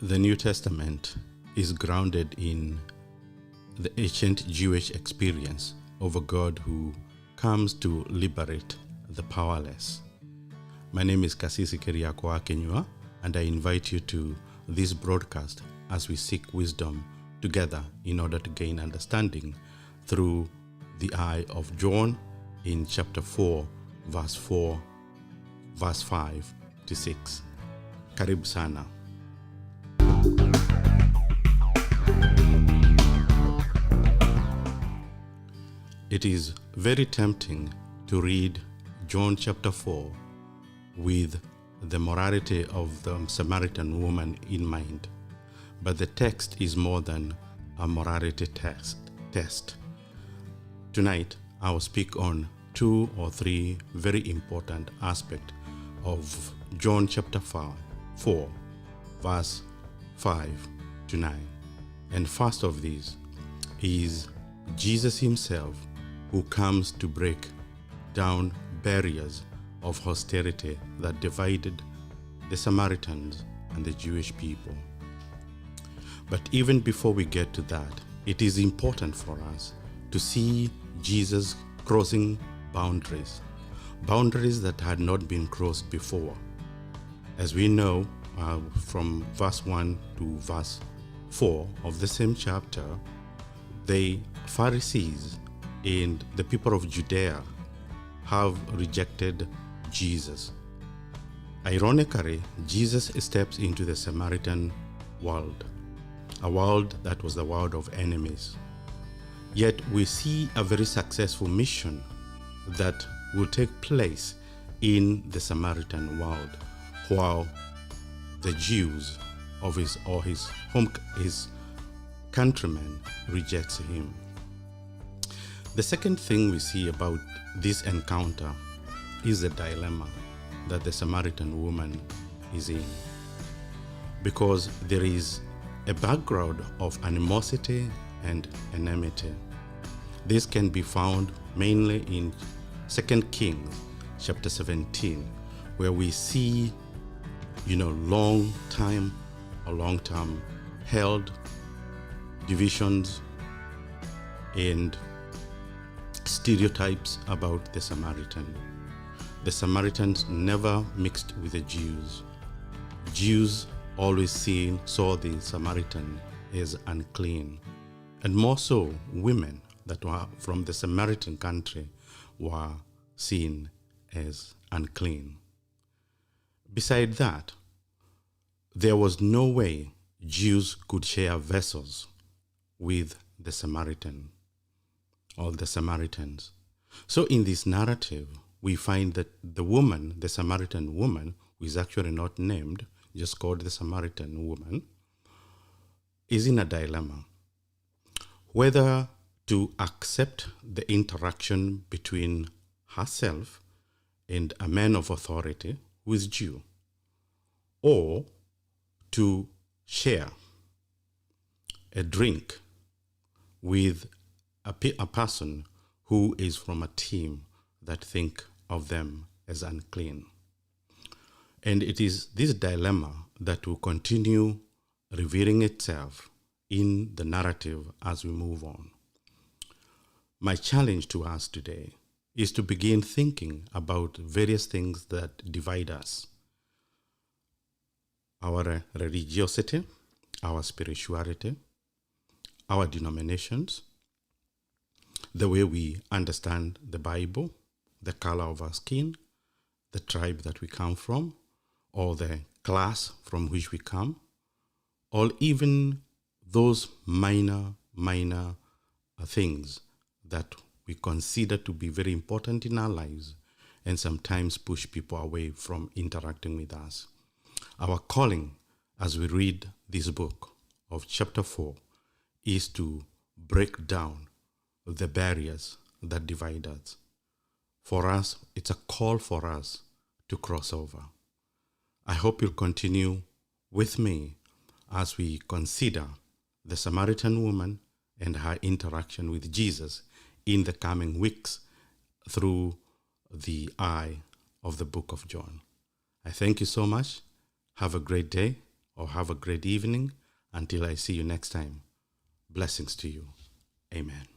The New Testament is grounded in the ancient Jewish experience of a God who comes to liberate the powerless. My name is Kasisi Keriako Akenyua, and I invite you to this broadcast as we seek wisdom together in order to gain understanding through the eye of John in chapter 4, verse 5 to 6. Karibu sana. It is very tempting to read John chapter 4 with the morality of the Samaritan woman in mind. But the text is more than a morality test. Tonight, I will speak on 2 or 3 very important aspects of John chapter 4, verse 5 to 9. And first of these is Jesus himself, who comes to break down barriers of hostility that divided the Samaritans and the Jewish people. But even before we get to that, it is important for us to see Jesus crossing boundaries that had not been crossed before. As we know, from verse 1 to verse 4 of the same chapter, the Pharisees and the people of Judea have rejected Jesus. Ironically, Jesus steps into the Samaritan world, a world that was the world of enemies. Yet we see a very successful mission that will take place in the Samaritan world, while the Jews of his countrymen rejects him. The second thing we see about this encounter is the dilemma that the Samaritan woman is in, because there is a background of animosity and enmity. This can be found mainly in 2 Kings chapter 17, where we see long-term held divisions and stereotypes about the Samaritan. The Samaritans never mixed with the Jews. Jews always saw the Samaritan as unclean. And more so, women that were from the Samaritan country were seen as unclean. Beside that, there was no way Jews could share vessels with the Samaritan or the Samaritans. So in this narrative, we find that the Samaritan woman, who is actually not named, just called the Samaritan woman, is in a dilemma whether to accept the interaction between herself and a man of authority who is Jew, or to share a drink with a person who is from a team that think of them as unclean. And it is this dilemma that will continue revealing itself in the narrative as we move on. My challenge to us today is to begin thinking about various things that divide us: our religiosity, our spirituality, our denominations, the way we understand the Bible, the color of our skin, the tribe that we come from, or the class from which we come, or even those minor things that we consider to be very important in our lives and sometimes push people away from interacting with us. Our calling as we read this book of chapter 4 is to break down the barriers that divide us. For us, it's a call for us to cross over. I hope you'll continue with me as we consider the Samaritan woman and her interaction with Jesus in the coming weeks through the eye of the book of John. I thank you so much. Have a great day. or have a great evening until I see you next time. Blessings to you. Amen.